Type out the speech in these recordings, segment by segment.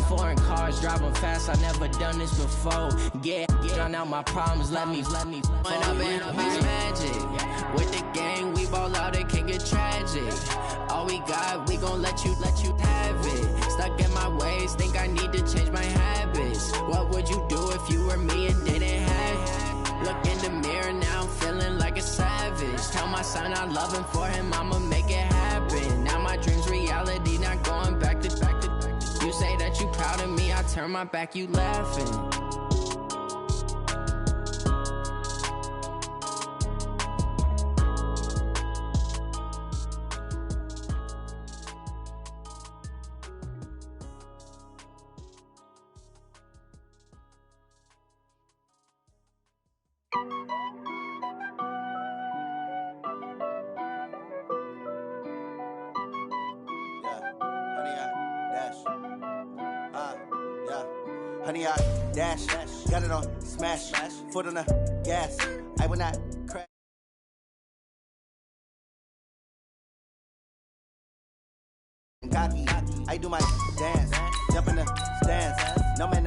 foreign cars, driving fast, I never done this before. Get on out my problems, let me When I've been magic. With the gang, we ball out, it can get tragic. All we got, we gon' let you have it. Stuck in my ways, think I need to change my habits. What would you do if you were me and didn't have it? Look in the mirror, now I'm feeling like a savage. Tell my son I love him, for him I'ma make it happen. Now my dream's reality, not going back to. You say that you proud of me, I turn my back, you laughing. Honey, I dash, got it on smash, foot on the gas, I will not crash. Cocky, I do my dance, jump in the stands, no man,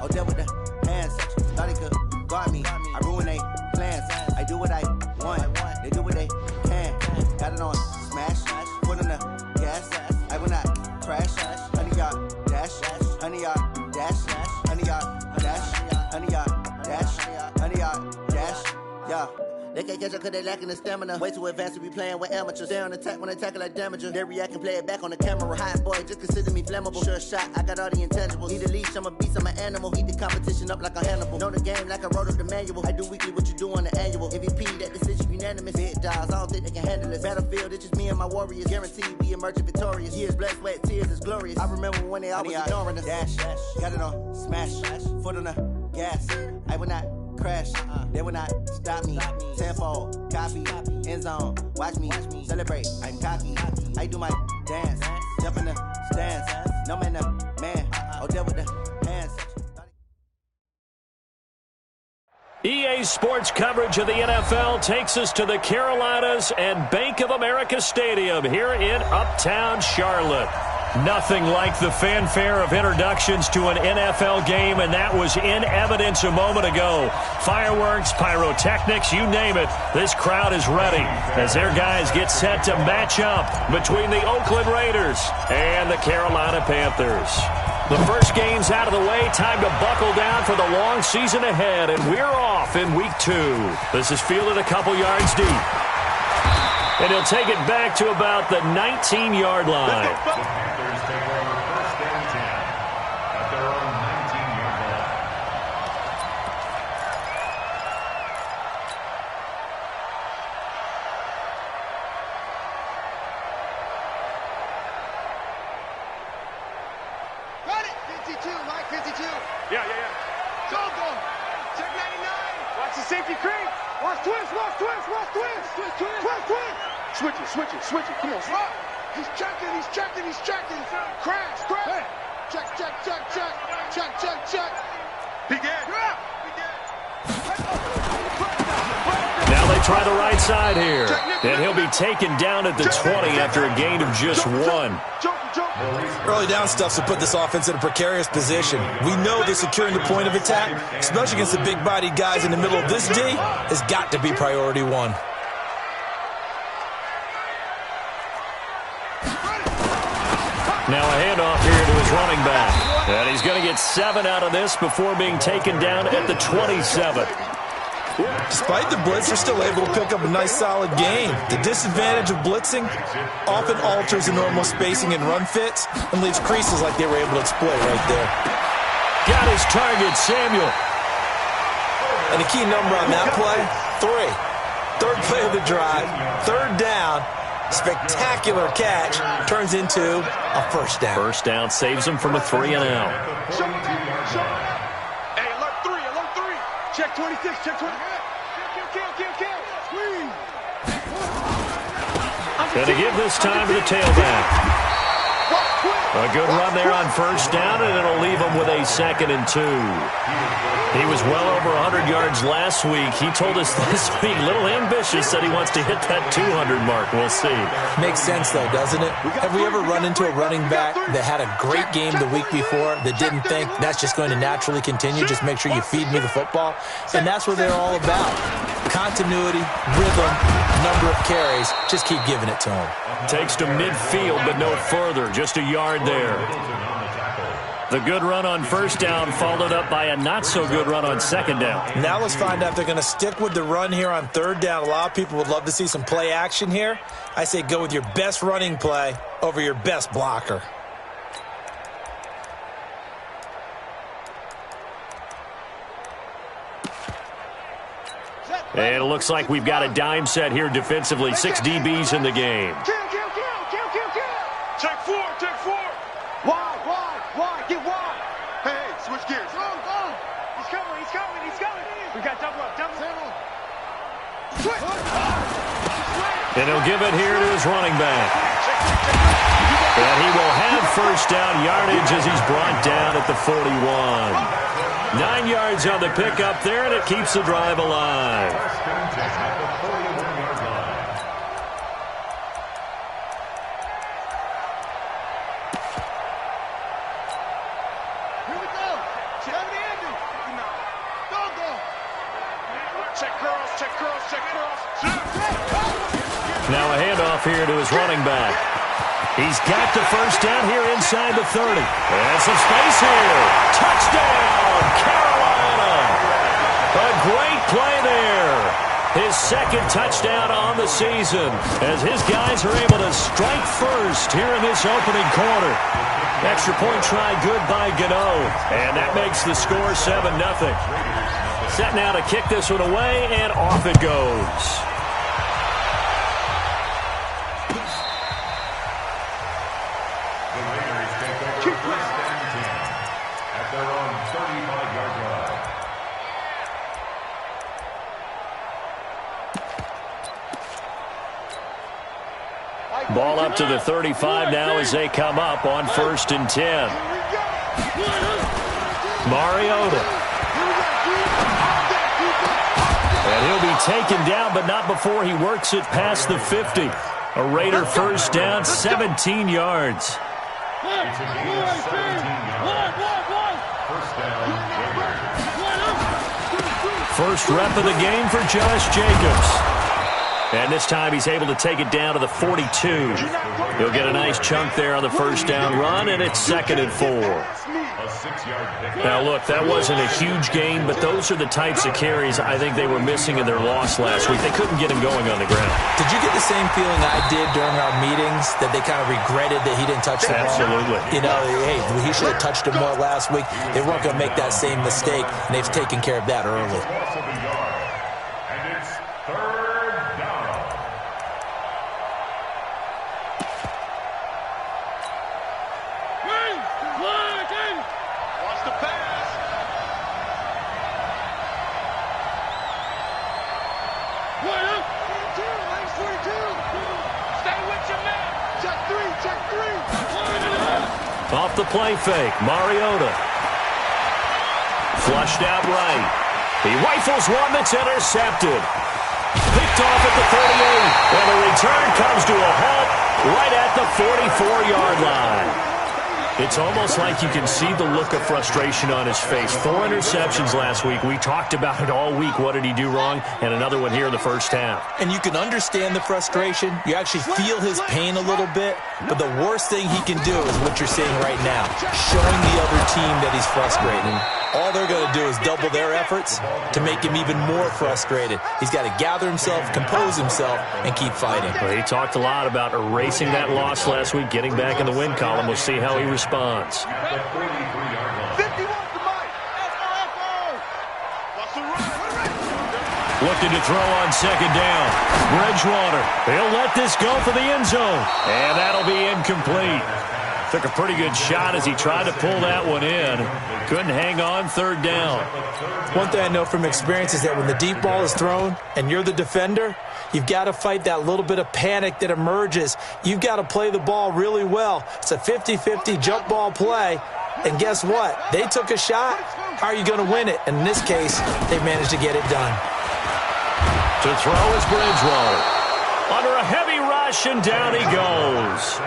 oh there with the hands, thought he could guard me, I ruin they plans, I do what I want, they do what they can, got it on smash, foot on the gas, I will not crash, honey, y'all dash, honey, y'all dash, honey, y'all dash, honey, y'all dash, honey, y'all dash, yeah. They can't catch up cause they lacking the stamina. Way too advanced to be playing with amateurs. Stay on attack when they tackle like damager. They react and play it back on the camera. Hot boy, just consider me flammable. Sure shot, I got all the intangibles. Need a leash, I'm a beast, I'm an animal. Eat the competition up like a Hannibal. Know the game like I wrote up the manual. I do weekly what you do on the annual. MVP, that decision unanimous. Big dogs, I don't think they can handle it. Battlefield, it's just me and my warriors. Guaranteed we emerge victorious. Years, blood, sweat, tears, it's glorious. I remember when they always ignoring us. Dash, got it on smash, foot on the gas. I will not crash, they will not stop me. Tenfold, copy, end zone, watch me celebrate. I'm cocky, I do my dance, jump in the stands, no man, oh there with the hands. EA Sports coverage of the NFL takes us to the Carolinas and Bank of America Stadium here in Uptown Charlotte. Nothing like the fanfare of introductions to an NFL game, and that was in evidence a moment ago. Fireworks, pyrotechnics, you name it. This crowd is ready as their guys get set to match up between the Oakland Raiders and the Carolina Panthers. The first game's out of the way. Time to buckle down for the long season ahead, and we're off in week 2. This is fielded a couple yards deep. And he'll take it back to about the 19-yard line. Switch it, come on. He's checking. Crash. Check. Begin. Now they try the right side here. And he'll be taken down at the 20 after a gain of just 1. Early down stuffs will put this offense in a precarious position. We know that securing the point of attack, especially against the big-bodied guys in the middle of this D, has got to be priority 1. Now a handoff here to his running back. And he's going to get 7 out of this before being taken down at the 27. Despite the blitz, they're still able to pick up a nice, solid gain. The disadvantage of blitzing often alters the normal spacing and run fits and leaves creases like they were able to exploit right there. Got his target, Samuel. And the key number on that play, 3. Third play of the drive, third down. Spectacular catch turns into a first down. First down saves him from a 3-and-out. Hey, alert 3. Check 26, check 20. Kill. And to give this time to the tailback. A good run there on first down, and it'll leave him with a 2nd and 2. He was well over 100 yards last week. He told us this week, a little ambitious, said he wants to hit that 200 mark. We'll see. Makes sense, though, doesn't it? Have we ever run into a running back that had a great game the week before that didn't think that's just going to naturally continue? Just make sure you feed me the football. And that's what they're all about. Continuity, rhythm, number of carries. Just keep giving it to him. Takes to midfield, but no further. Just a yard there. The good run on first down followed up by a not-so-good run on second down. Now let's find out if they're going to stick with the run here on third down. A lot of people would love to see some play action here. I say go with your best running play over your best blocker. And it looks like we've got a dime set here defensively. 6 DBs in the game. Check 4, check 4. Wide, get wide. Hey, switch gears. Go. He's coming. We got double up. Switch. And he'll give it here to his running back. And he will have first down yardage as he's brought down at the 41. 9 yards on the pickup there, and it keeps the drive alive. Here we go. Check the ending. Go. Check curls. Now a handoff here to his running back. He's got the first down here inside the 30. And some space here. Touchdown, Carolina. A great play there. His 2nd touchdown on the season as his guys are able to strike first here in this opening quarter. Extra point try good by Gano. And that makes the score 7-0. Set now to kick this one away, and off it goes. Ball up to the 35 now as they come up on 1st and 10. Mariota. And he'll be taken down, but not before he works it past the 50. A Raider first down, 17 yards. First rep of the game for Josh Jacobs. And this time he's able to take it down to the 42. He'll get a nice chunk there on the first down run, and it's 2nd and 4. Now, look, that wasn't a huge gain, but those are the types of carries I think they were missing in their loss last week. They couldn't get him going on the ground. Did you get the same feeling I did during our meetings, that they kind of regretted that he didn't touch the ball? Absolutely. You know, hey, he should have touched it more last week. They weren't going to make that same mistake, and they've taken care of that early. Off the play fake, Mariota. Flushed out right. He rifles one that's intercepted. Picked off at the 38. And the return comes to a halt right at the 44-yard line. It's almost like you can see the look of frustration on his face. 4 interceptions last week. We talked about it all week. What did he do wrong? And another one here in the first half. And you can understand the frustration. You actually feel his pain a little bit. But the worst thing he can do is what you're seeing right now, showing the other team that he's frustrated. All they're going to do is double their efforts to make him even more frustrated. He's got to gather himself, compose himself, and keep fighting. Well, he talked a lot about erasing that loss last week, getting back in the win column. We'll see how he responds. Looking to throw on second down. Bridgewater. He'll let this go for the end zone. And that'll be incomplete. Took a pretty good shot as he tried to pull that one in. Couldn't hang on third down. One thing I know from experience is that when the deep ball is thrown and you're the defender, you've got to fight that little bit of panic that emerges. You've got to play the ball really well. It's a 50-50 jump ball play. And guess what? They took a shot. How are you going to win it? And in this case, they managed to get it done. To throw is Bridgewater. Under a heavy rush, and down he goes.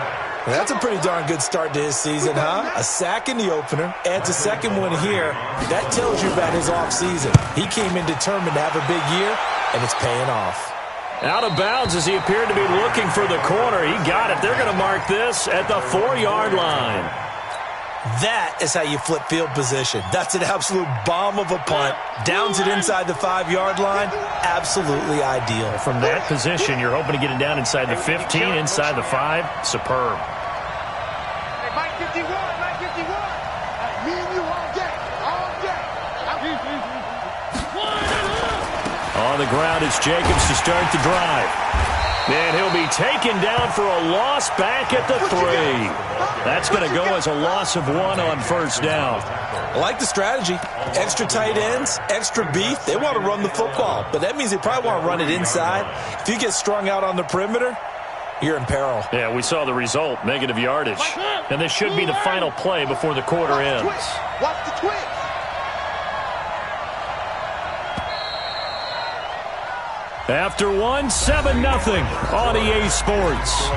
That's a pretty darn good start to his season, huh? A sack in the opener, adds a second one here. That tells you about his offseason. He came in determined to have a big year, and it's paying off. Out of bounds as he appeared to be looking for the corner. He got it. They're going to mark this at the 4-yard line. That is how you flip field position. That's an absolute bomb of a punt. Downs it inside the 5-yard line. Absolutely ideal. From that position, you're hoping to get it down inside the 15, inside the 5. Superb. Hey, Mike 51, Mike 51. Me and you all day, all day. On the ground, it's Jacobs to start the drive. And he'll be taken down for a loss back at the 3. That's going to go as a loss of 1 on first down. I like the strategy. Extra tight ends, extra beef. They want to run the football, but that means they probably want to run it inside. If you get strung out on the perimeter, you're in peril. Yeah, we saw the result, negative yardage. And this should be the final play before the quarter ends. Watch the twist. After 1, 7-0 on EA Sports.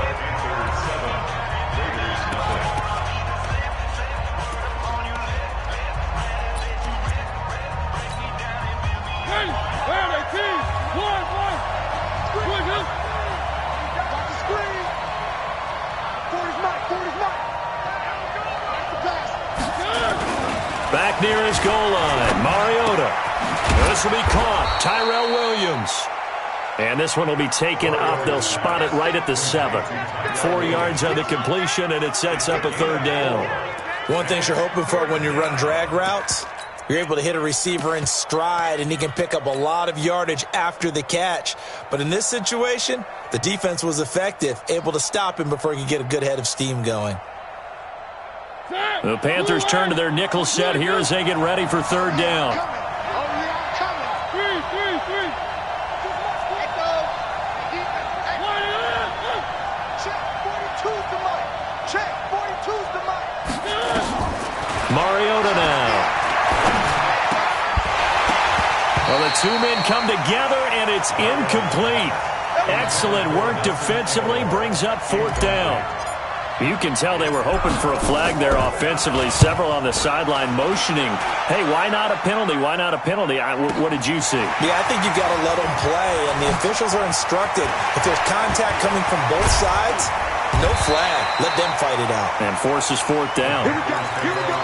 Back near his goal line, Mariota. This will be caught. Tyrell Williams. And this one will be taken up. They'll spot it right at the 7. 4 yards on the completion, and it sets up a third down. One thing you're hoping for when you run drag routes, you're able to hit a receiver in stride, and he can pick up a lot of yardage after the catch. But in this situation, the defense was effective, able to stop him before he could get a good head of steam going. The Panthers turn to their nickel set here as they get ready for third down. Mariota now. Well, the two men come together, and it's incomplete. Excellent work defensively, brings up fourth down. You can tell they were hoping for a flag there offensively. Several on the sideline motioning, hey, why not a penalty? Why not a penalty? What did you see? Yeah, I think you've got to let them play, and the officials are instructed. If there's contact coming from both sides, no flag. Let them fight it out. And forces fourth down. Here we go. Here we go.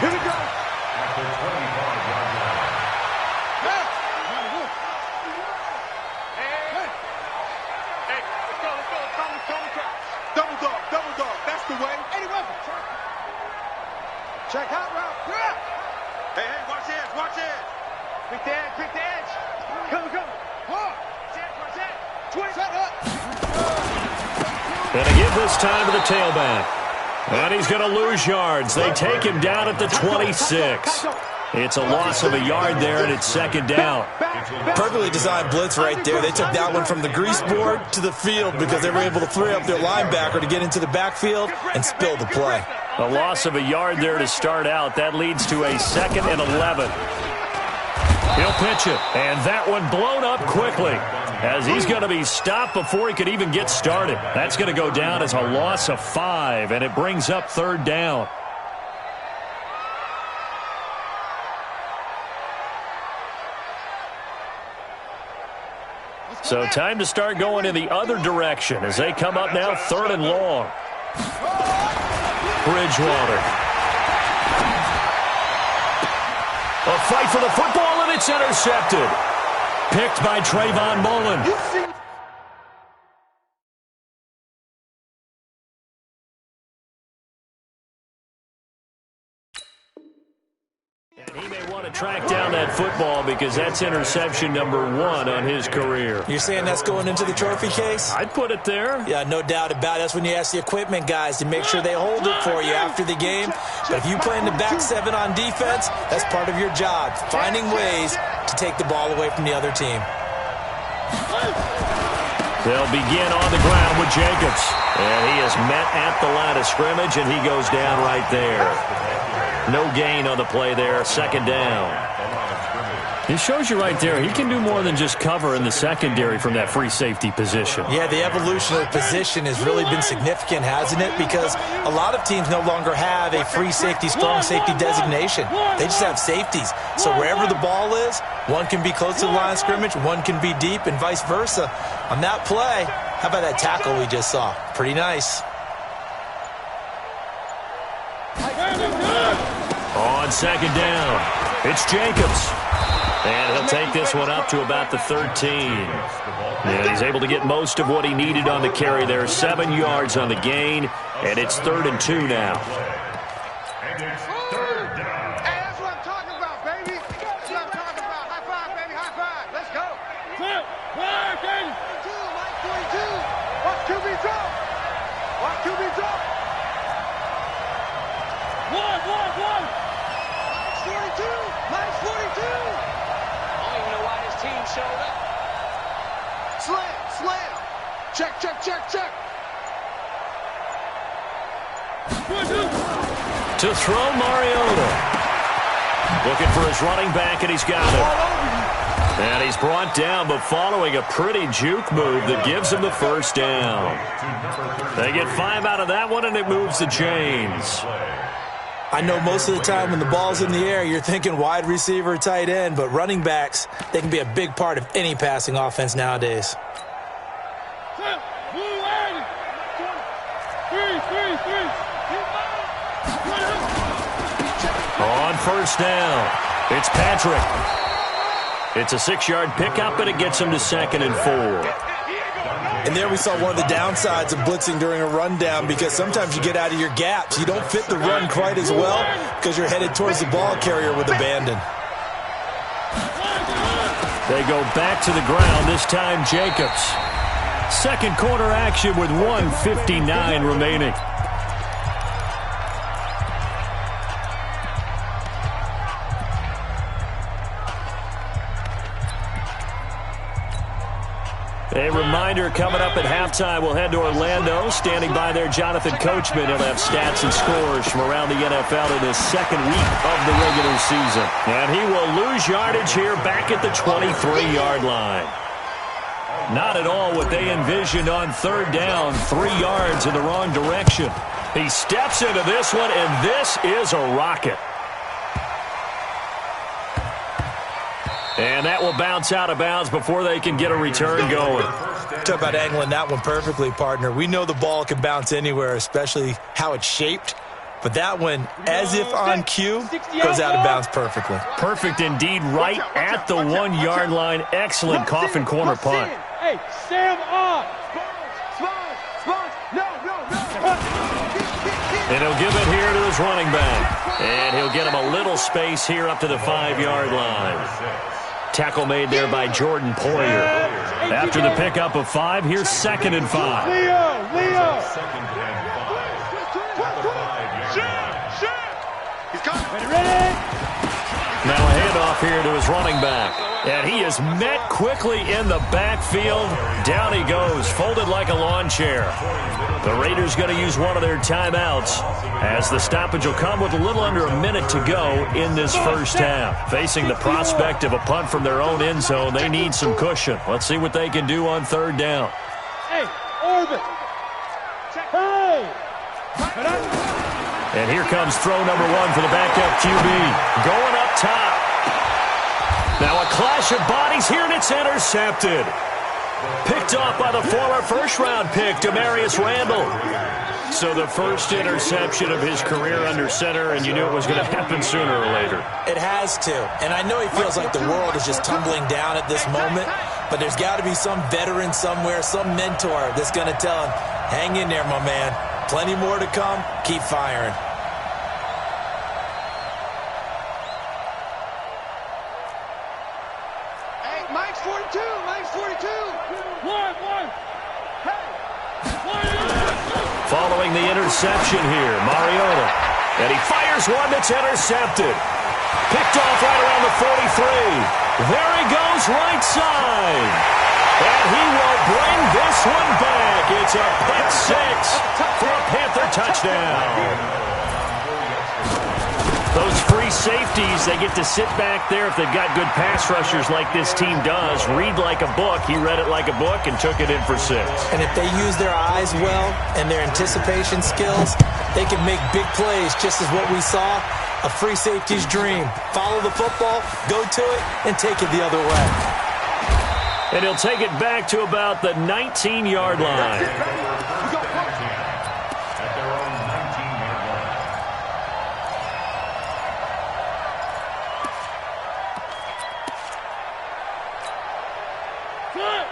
Here we go. Check out route. Yeah. Hey, watch this, watch this. Quick the edge. Come. Watch that. Twist. Set up. And a give this time to the tailback. And he's going to lose yards. They take him down at the 26. It's a loss of a yard there, and it's second down. Perfectly designed blitz right there. They took that one from the grease board to the field because they were able to free up their linebacker to get into the backfield and spill the play. A loss of a yard there to start out. That leads to a 2nd and 11. He'll pitch it, and that one blown up quickly as he's going to be stopped before he could even get started. That's going to go down as a loss of 5, and it brings up third down. So time to start going in the other direction as they come up now 3rd and long. Bridgewater. A fight for the football, and it's intercepted. Picked by Trayvon Mullen. He may want to track down that football because that's interception number 1 on his career. You're saying that's going into the trophy case? I'd put it there. Yeah, no doubt about it. That's when you ask the equipment guys to make sure they hold it for you after the game. But if you play in the back 7 on defense, that's part of your job, finding ways to take the ball away from the other team. They'll begin on the ground with Jacobs. And he is met at the line of scrimmage, and he goes down right there. No gain on the play there, second down. It shows you right there, he can do more than just cover in the secondary from that free safety position. Yeah, the evolution of the position has really been significant, hasn't it? Because a lot of teams no longer have a free safety, strong safety designation. They just have safeties. So wherever the ball is, one can be close to the line of scrimmage, one can be deep, and vice versa. On that play, how about that tackle we just saw? Pretty nice. On second down, it's Jacobs. And he'll take this one up to about the 13. And he's able to get most of what he needed on the carry there. 7 yards on the gain, and it's 3rd and 2 now. Hey, that's what I'm talking about, baby. That's what I'm talking about. High five, baby, high five. Let's go. 42, Mike 42. Watch QB drop. Watch QB drop. One. Mike's 42. Mike's 42. Team showed up. Slam. Check. To throw Mariota. Looking for his running back, and he's got it. And he's brought down, but following a pretty juke move that gives him the first down. They get 5 out of that one, and it moves the chains. I know most of the time when the ball's in the air, you're thinking wide receiver, tight end, but running backs, they can be a big part of any passing offense nowadays. On first down, it's Patrick. It's a 6-yard pickup, and it gets him to 2nd and 4. And there we saw one of the downsides of blitzing during a rundown, because sometimes you get out of your gaps. You don't fit the run quite as well because you're headed towards the ball carrier with abandon. They go back to the ground, this time Jacobs. Second quarter action with 1:59 remaining. A reminder, coming up at halftime, we'll head to Orlando. Standing by there, Jonathan Coachman. He'll have stats and scores from around the NFL in his second week of the regular season. And he will lose yardage here back at the 23-yard line. Not at all what they envisioned on third down. 3 yards in the wrong direction. He steps into this one, and this is a rocket. And that will bounce out of bounds before they can get a return going. Talk about angling that one perfectly, partner. We know the ball can bounce anywhere, especially how it's shaped. But that one, as if on cue, goes out of bounds perfectly. Perfect indeed, right at the 1-yard line. Excellent coffin corner punt. Hey, Sam on. And he'll give it here to his running back. And he'll get him a little space here up to the 5-yard line. Tackle made there by Jordan Poyer. After the pickup of 5, here's 2nd and 5. Leo. Now a handoff here to his running back. And he is met quickly in the backfield. Down he goes, folded like a lawn chair. The Raiders going to use one of their timeouts, as the stoppage will come with a little under a minute to go in this first half. Facing the prospect of a punt from their own end zone, they need some cushion. Let's see what they can do on third down. Hey, orbit. Hey. And here comes throw number 1 for the backup QB. Going up top. Now a clash of bodies here, and it's intercepted. Picked off by the former first-round pick, Demarius Randall. So the first interception of his career under center, and you knew it was going to happen sooner or later. It has to. And I know he feels like the world is just tumbling down at this moment, but there's got to be some veteran somewhere, some mentor that's going to tell him, hang in there, my man. Plenty more to come. Keep firing. 42, Mike's 42. One. Following the interception here, Mariota. And he fires one that's intercepted. Picked off right around the 43. There he goes, right side. And he will bring this one back. It's a pick six for a Panther touchdown. Those free safeties, they get to sit back there if they've got good pass rushers like this team does. Read like a book. He read it like a book and took it in for 6. And if they use their eyes well and their anticipation skills, they can make big plays, just as what we saw. A free safety's dream. Follow the football, go to it, and take it the other way. And he'll take it back to about the 19-yard line.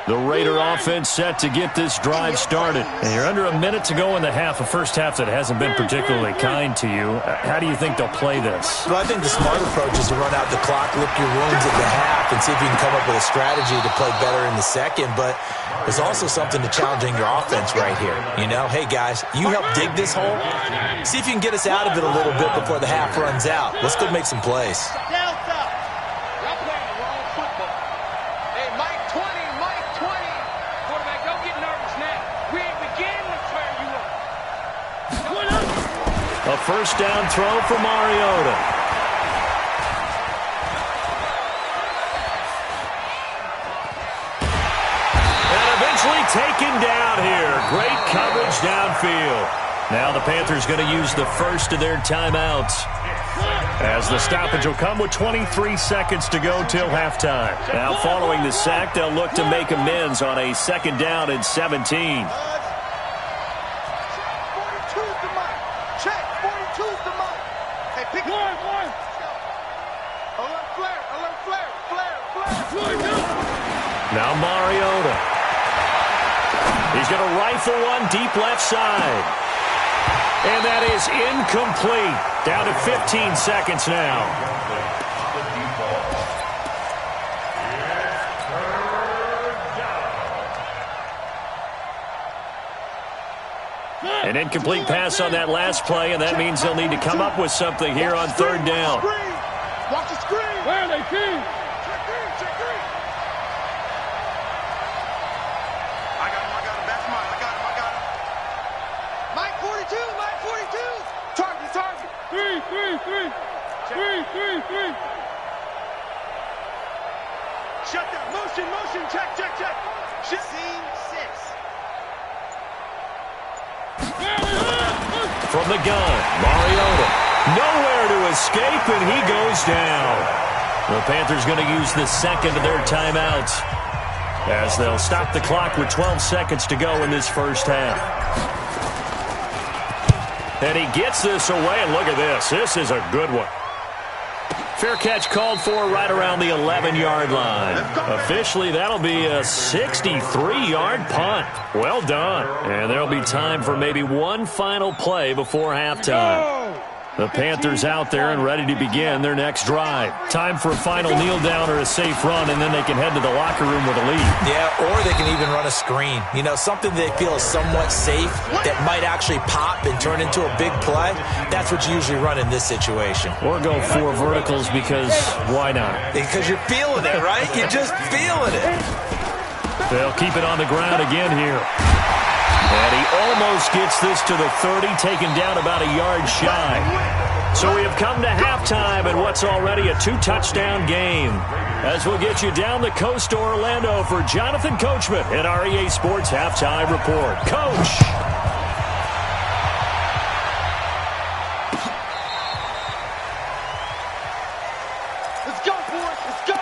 The Raider offense set to get this drive started. And you're under a minute to go in the half, a first half that hasn't been particularly kind to you. How do you think they'll play this? Well, I think the smart approach is to run out the clock, lick your wounds at the half, and see if you can come up with a strategy to play better in the second. But there's also something to challenging your offense right here. You know, hey, guys, you help dig this hole. See if you can get us out of it a little bit before the half runs out. Let's go make some plays. A first down throw for Mariota. And eventually taken down here. Great coverage downfield. Now the Panthers going to use the first of their timeouts, as the stoppage will come with 23 seconds to go till halftime. Now following the sack, they'll look to make amends on a second down and 17. Now Mariota. He's going to rifle one deep left side. And that is incomplete. Down to 15 seconds now. An incomplete pass on that last play, and that means they'll need to come up with something here on third down. Watch the screen. Where are they, King? Check green. I got him. That's mine. I got him. Mike 42. Target. 3. Shut down. Motion. Check. Scene 6. From the gun, Mariota. Nowhere to escape, and he goes down. The Panthers going to use the second of their timeouts, as they'll stop the clock with 12 seconds to go in this first half. And he gets this away, and look at this. This is a good one. Fair catch called for right around the 11-yard line. Officially, that'll be a 63-yard punt. Well done. And there'll be time for maybe one final play before halftime. The Panthers out there and ready to begin their next drive. Time for a final kneel down or a safe run, and then they can head to the locker room with a lead. Yeah, or they can even run a screen. You know, something they feel is somewhat safe that might actually pop and turn into a big play. That's what you usually run in this situation. Or go 4 verticals because why not? Because you're feeling it, right? You're just feeling it. They'll keep it on the ground again here. And he almost gets this to the 30, taken down about a yard shy. So we have come to halftime in what's already a 2-touchdown game, as we'll get you down the coast to Orlando for Jonathan Coachman in our EA Sports Halftime Report. Coach! Let's go, boys. Let's go.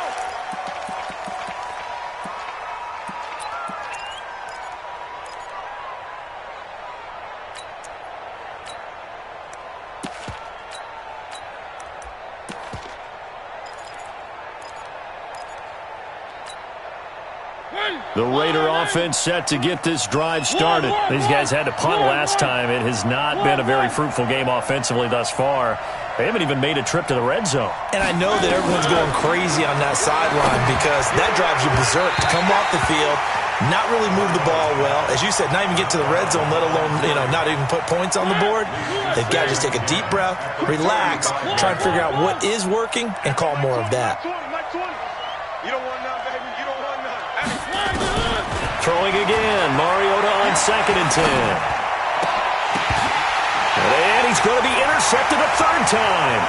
The Raider offense set to get this drive started. These guys had to punt last time. It has not been a very fruitful game offensively thus far. They haven't even made a trip to the red zone. And I know that everyone's going crazy on that sideline because that drives you berserk to come off the field, not really move the ball well. As you said, not even get to the red zone, let alone, not even put points on the board. They've got to just take a deep breath, relax, try and figure out what is working, and call more of that. You don't want none, baby. You don't want none. Throwing again. Mariota on 2nd and 10. And he's going to be intercepted a third time.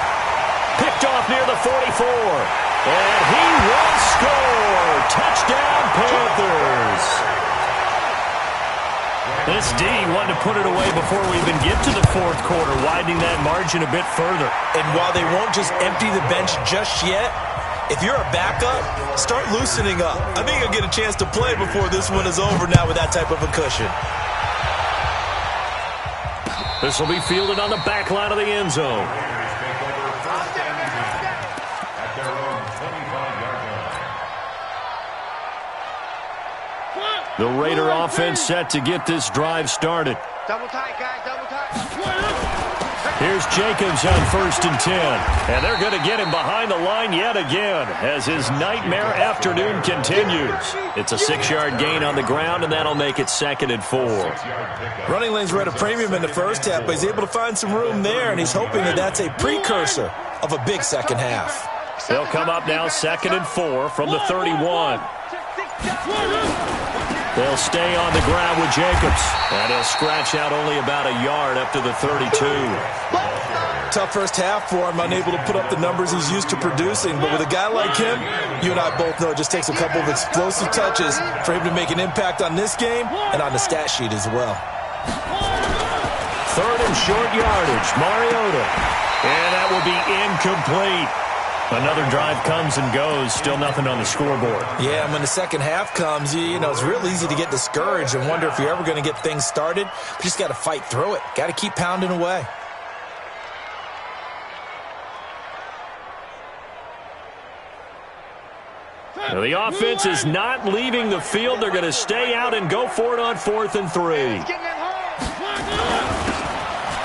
Picked off near the 44. And he will score. Touchdown, Panthers. This D wanted to put it away before we even get to the fourth quarter, widening that margin a bit further. And while they won't just empty the bench just yet, if you're a backup, start loosening up. I think you'll get a chance to play before this one is over now with that type of a cushion. This will be fielded on the back line of the end zone. The Raider offense set to get this drive started. Double tight, guys. Double tight. Here's Jacobs on 1st and 10. And they're going to get him behind the line yet again as his nightmare afternoon continues. It's a 6-yard gain on the ground, and that'll make it 2nd and 4. Running lanes were at a premium in the first half, but he's able to find some room there, and he's hoping that that's a precursor of a big second half. They'll come up now 2nd and 4 from the 31. They'll stay on the ground with Jacobs. And he'll scratch out only about a yard up to the 32. Tough first half for him, unable to put up the numbers he's used to producing. But with a guy like him, you and I both know it just takes a couple of explosive touches for him to make an impact on this game and on the stat sheet as well. 3rd and short yardage, Mariota. And that will be incomplete. Another drive comes and goes, still nothing on the scoreboard. Yeah, and when the second half comes, it's real easy to get discouraged and wonder if you're ever going to get things started. You just got to fight through it. Got to keep pounding away. Now the offense is not leaving the field. They're going to stay out and go for it on 4th and 3.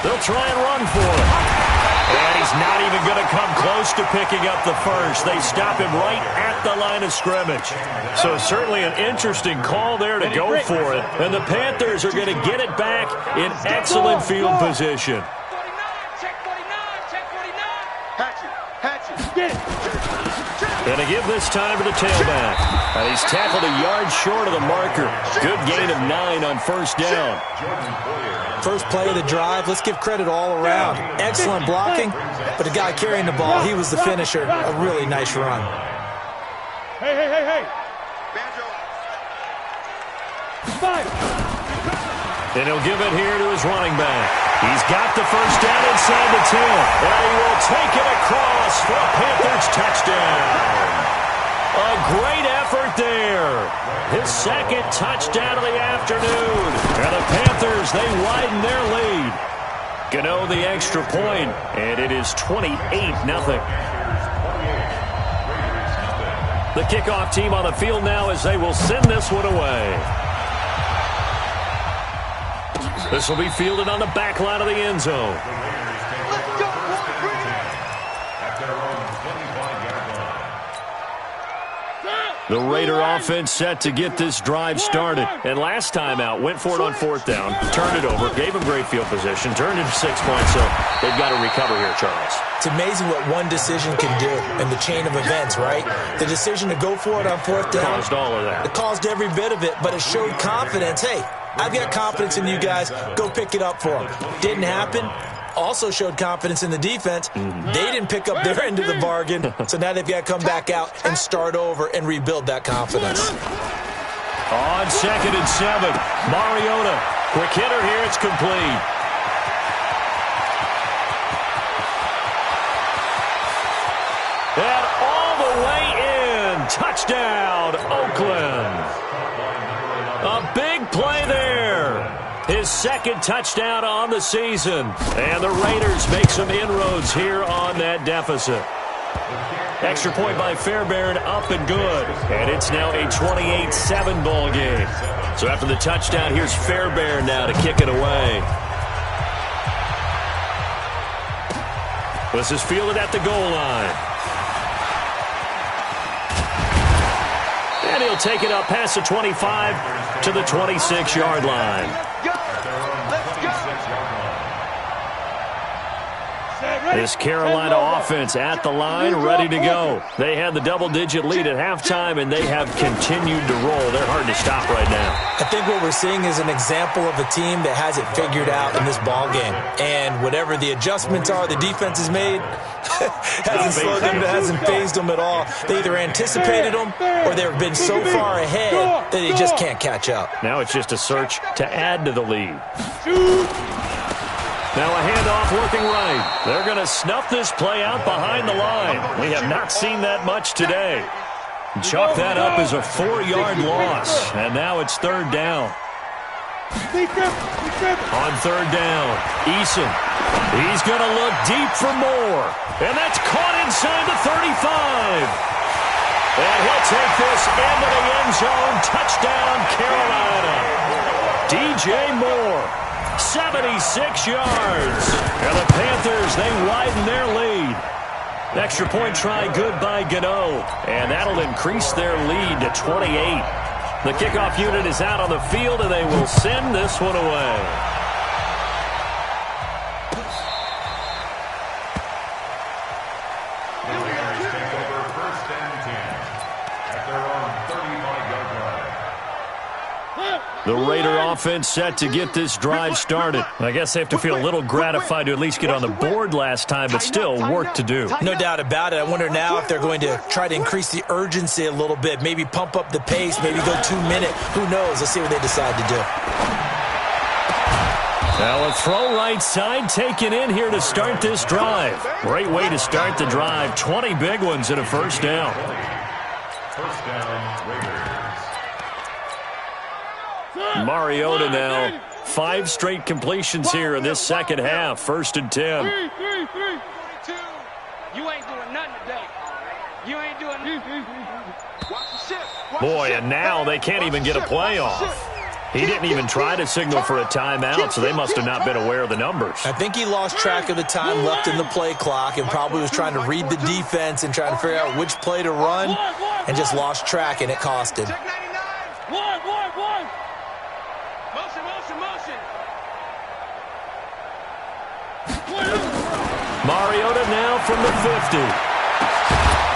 They'll try and run for it. And he's not even going to come close to picking up the first. They stop him right at the line of scrimmage. So certainly an interesting call there to go for it. And the Panthers are going to get it back in excellent field position. And to give this time to the tailback. And he's tackled a yard short of the marker. Good gain of 9 on 1st down. First play of the drive, let's give credit all around. Excellent blocking, but the guy carrying the ball, he was the finisher. A really nice run. Hey. And he'll give it here to his running back. He's got the first down inside the 10. And he will take it across for a Panthers touchdown. A great effort there. His 2nd touchdown of the afternoon. And the Panthers, they widen their lead. Gano the extra point, and it is 28-0. The kickoff team on the field now as they will send this one away. This will be fielded on the back line of the end zone. The Raider offense set to get this drive started. And last time out, went for it on 4th down, turned it over, gave him great field position, turned into 6 points, so they've got to recover here, Charles. It's amazing what one decision can do in the chain of events, right? The decision to go for it on 4th down. Caused all of that. It caused every bit of it, but it showed confidence. Hey, I've got confidence in you guys. Go pick it up for them. Didn't happen. Also showed confidence in the defense. They didn't pick up their end of the bargain, so now they've got to come back out and start over and rebuild that confidence. On 2nd and 7, Mariota. Quick hitter here, it's complete. And all the way in. Touchdown, Oakland. A big play there. His 2nd touchdown on the season. And the Raiders make some inroads here on that deficit. Extra point by Fairbairn, up and good. And it's now a 28-7 ball game. So after the touchdown, here's Fairbairn now to kick it away. This is fielded at the goal line. And he'll take it up past the 25 to the 26-yard line. This Carolina offense at the line, ready to go. They had the double-digit lead at halftime, and they have continued to roll. They're hard to stop right now. I think what we're seeing is an example of a team that has it figured out in this ball game. And whatever the adjustments are the defense has made, hasn't phased them at all. They either anticipated them or they've been so far ahead that they just can't catch up. Now it's just a search to add to the lead. Now a handoff looking right. They're going to snuff this play out behind the line. We have not seen that much today. Chalk that up as a 4-yard loss. And now it's third down. On third down, Eason. He's going to look deep for more. And that's caught inside the 35. And he'll take this into the end zone. Touchdown, Carolina. DJ Moore. 76 yards. And the Panthers, they widen their lead. Extra point try good by Gano. And that'll increase their lead to 28. The kickoff unit is out on the field, and they will send this one away. The Raider offense set to get this drive started. I guess they have to feel a little gratified to at least get on the board last time, but still work to do. No doubt about it. I wonder now if they're going to try to increase the urgency a little bit, maybe pump up the pace, maybe go 2-minute. Who knows? Let's see what they decide to do. Now a throw right side taken in here to start this drive. Great way to start the drive. 20 big ones and a first down. First down, Raiders. Mariota now. 5 straight completions here in this second half. First and 10. 3. You ain't doing nothing today. You ain't doing nothing. Watch the shift. Boy, and now they can't even get a play off. He didn't even try to signal for a timeout, so they must have not been aware of the numbers. I think he lost track of the time left in the play clock and probably was trying to read the defense and trying to figure out which play to run and just lost track, and it cost him. Check 99. One. Motion. Mariota now from the 50.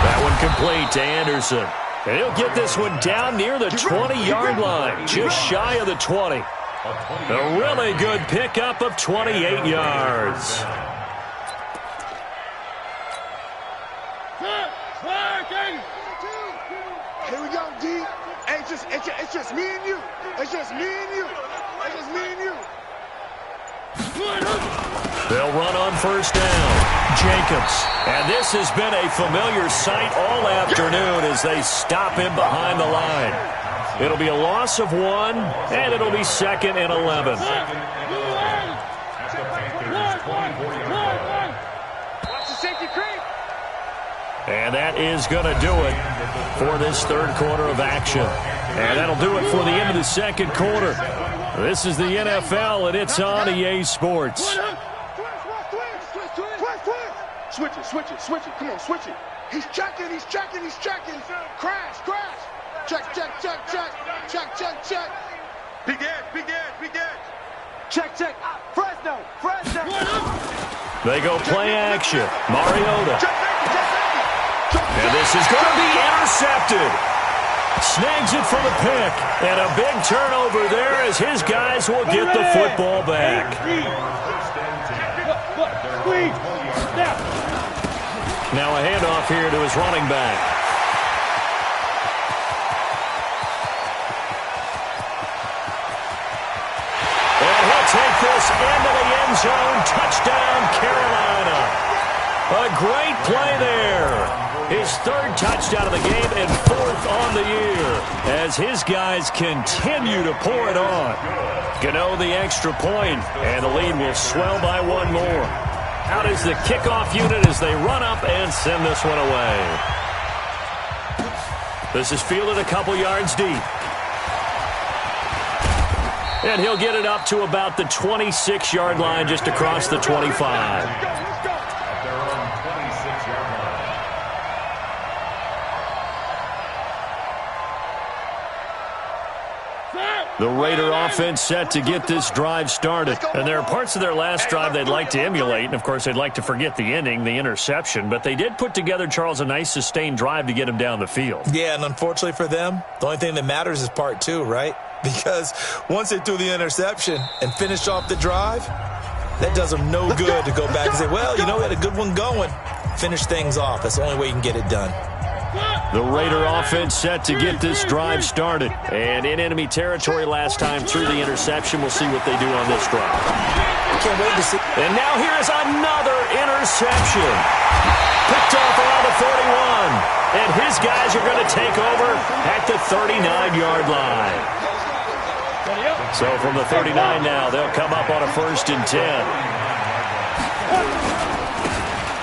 That one complete to Anderson. And he'll get this one down near the 20-yard line, just shy of the 20. A really good pickup of 28 yards. Here we go, D. It's just me and you. They'll run on first down. Jacobs. And this has been a familiar sight all afternoon as they stop him behind the line. It'll be a loss of 1, and it'll be second and 11. Watch the safety creep. And that is going to do it for this third quarter of action. And that'll do it for the end of the second quarter. This is the NFL, and it's on EA Sports. Switch it. Come on, switch it. He's checking. Crash. Check. Be dead. Check. Fresno. They go play action. Mariota. And this is going to be intercepted. Snags it for the pick. And a big turnover there as his guys will get the football back. Now a handoff here to his running back. And he'll take this into the end zone. Touchdown, Carolina. A great play there. His third touchdown of the game and 4th on the year as his guys continue to pour it on. Gano the extra point, and the lead will swell by 1 more. Out is the kickoff unit as they run up and send this one away. This is fielded a couple yards deep. And he'll get it up to about the 26-yard line, just across the 25. The Raider offense set to get this drive started. And there are parts of their last drive they'd like to emulate. And, of course, they'd like to forget the ending, the interception. But they did put together, Charles, a nice sustained drive to get him down the field. Yeah, and unfortunately for them, the only thing that matters is part two, right? Because once they threw the interception and finished off the drive, that does them no good to go back and say, well, you know, we had a good one going. Finish things off. That's the only way you can get it done. The Raider offense set to get this drive started. And in enemy territory last time through the interception. We'll see what they do on this drive. Can't wait to see. And now here's another interception. Picked off around the 41. And his guys are going to take over at the 39-yard line. So from the 39 now, they'll come up on a 1st and 10.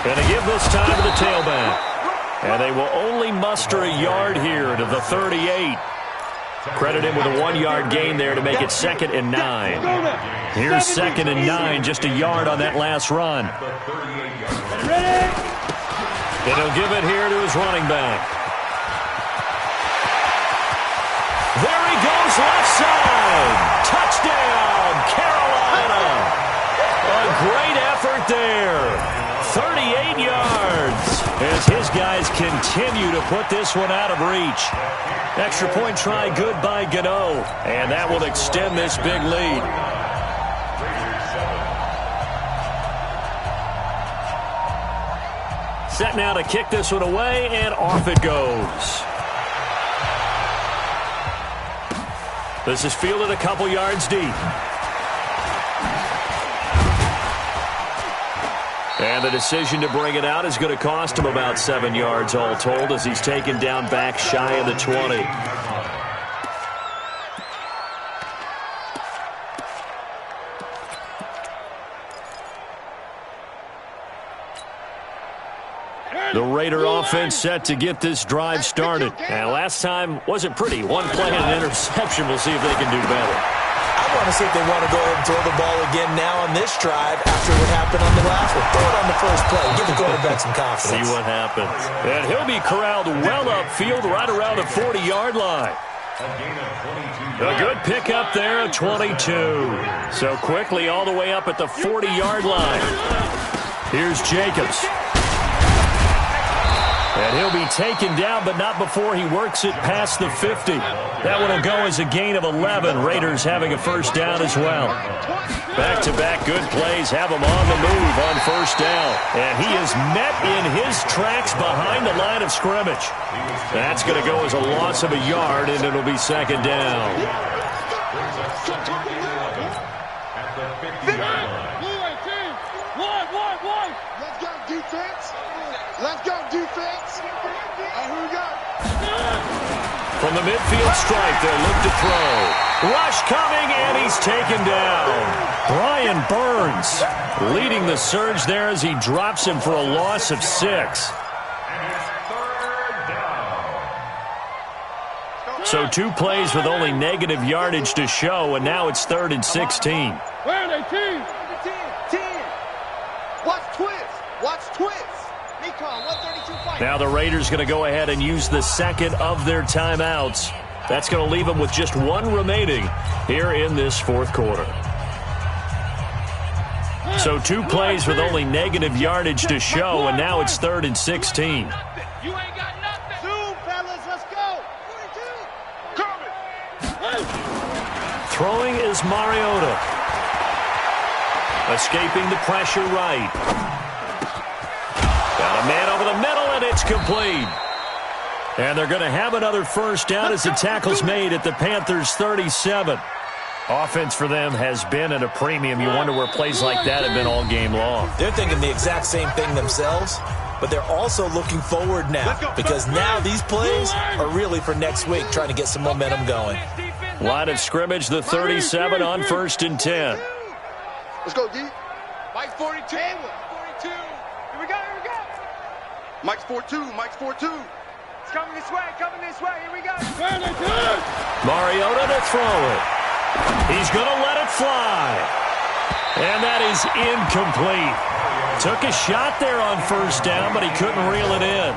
Going to give this time to the tailback. And they will only muster a yard here to the 38. Credit him with a 1-yard gain there to make it 2nd and 9. Here's 2nd and 9, just a yard on that last run. And he'll give it here to his running back. There he goes, left side. Touchdown, Carolina. A great effort there. 38 yards as his guys continue to put this one out of reach. Extra point try good by Gano, and that will extend this big lead. Set now to kick this one away, and off it goes. This is fielded a couple yards deep. And the decision to bring it out is going to cost him about 7 yards all told as he's taken down back shy of the 20. The Raider offense set to get this drive started. And last time wasn't pretty. One play and an interception. We'll see if they can do better. I want to see if they want to go ahead and throw the ball again now on this drive after what happened on the last one. Throw it on the first play. Give the quarterback some confidence. See what happens. And he'll be corralled well upfield right around the 40-yard line. A good pickup there at 22. So quickly all the way up at the 40-yard line. Here's Jacobs. And he'll be taken down, but not before he works it past the 50. That one will go as a gain of 11. Raiders having a 1st down as well. Back-to-back good plays have him on the move on 1st down. And he is met in his tracks behind the line of scrimmage. That's going to go as a loss of a yard, and it'll be 2nd down. Let's go, defense. Let's go, defense. And here we go. From the midfield stripe, they'll look to throw. Rush coming, and he's taken down. Brian Burns leading the surge there as he drops him for a loss of 6. So 2 plays with only negative yardage to show, and now it's 3rd and 16. Where are they, 10? Watch twist. Watch twist. Now the Raiders going to go ahead and use the 2nd of their timeouts. That's going to leave them with just 1 remaining here in this 4th quarter. So 2 plays with only negative yardage to show, and now it's 3rd and 16. You ain't got nothing. Zoom, fellas, let's go. 42. Coming. Throwing is Mariota. Escaping the pressure right. Got a man over the middle, and it's complete. And they're going to have another 1st down as the tackle's made at the Panthers' 37. Offense for them has been at a premium. You wonder where plays like that have been all game long. They're thinking the exact same thing themselves, but they're also looking forward now because now these plays are really for next week, trying to get some momentum going. Line of scrimmage, the 37 on 1st and 10. Let's go, D. Mike 42. Mike's 4-2. Mike's 4-2. It's coming this way. Coming this way. Here we go. Mariota to throw it. He's going to let it fly. And that is incomplete. Took a shot there on first down, but he couldn't reel it in.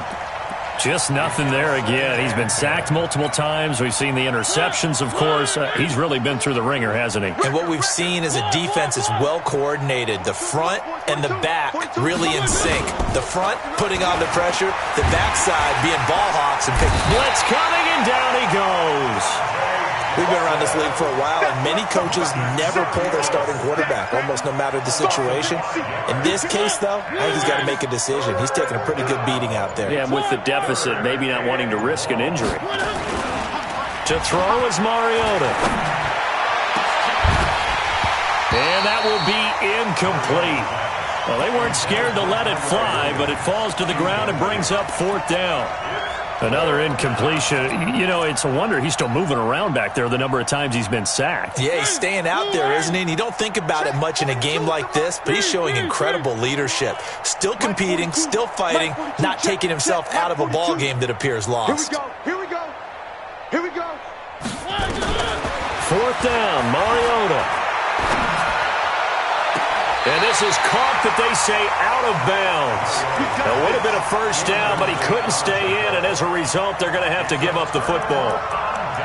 Just nothing there again. He's been sacked multiple times. We've seen the interceptions, of course. He's really been through the ringer, hasn't he? And what we've seen is a defense that's well coordinated. The front and the back really in sync. The front putting on the pressure. The backside being ball hawks and picking. Blitz coming, and down he goes. We've been around this league for a while, and many coaches never pull their starting quarterback, almost no matter the situation. In this case, though, I think he's got to make a decision. He's taking a pretty good beating out there. Yeah, with the deficit, maybe not wanting to risk an injury. To throw is Mariota. And that will be incomplete. Well, they weren't scared to let it fly, but it falls to the ground and brings up fourth down. Another incompletion. You know, it's a wonder he's still moving around back there the number of times he's been sacked. Yeah, he's staying out there, isn't he? And you don't think about it much in a game like this, but he's showing incredible leadership. Still competing, still fighting, not taking himself out of a ball game that appears lost. Here we go. Here we go. Fourth down, Mariota. And this is caught, but they say out of bounds. It would have been a first down, but he couldn't stay in, and as a result, they're going to have to give up the football.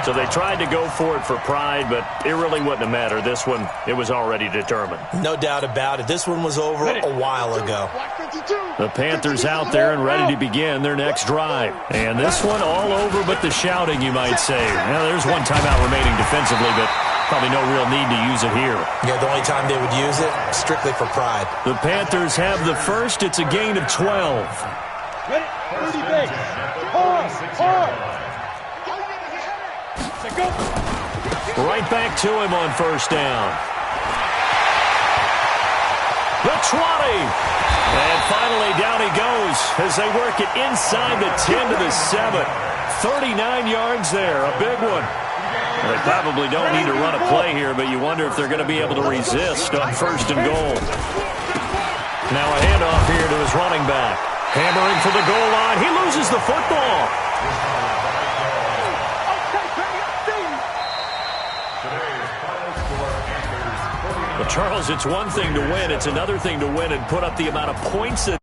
So they tried to go for it for pride, but it really wouldn't have mattered. This one, it was already determined. No doubt about it. This one was over a while ago. The Panthers out there and ready to begin their next drive. And this one all over but the shouting, you might say. Now, there's one timeout remaining defensively, but probably no real need to use it here. Yeah, the only time they would use it, strictly for pride. The Panthers have the first. It's a gain of 12. Right back to him on first down. The 20. And finally down he goes as they work it inside the 10 to the 7. 39 yards there, a big one. They probably don't need to run a play here, but you wonder if they're going to be able to resist on first and goal. Now a handoff here to his running back. Hammering for the goal line. He loses the football. Well, Charles, it's one thing to win. It's another thing to win and put up the amount of points that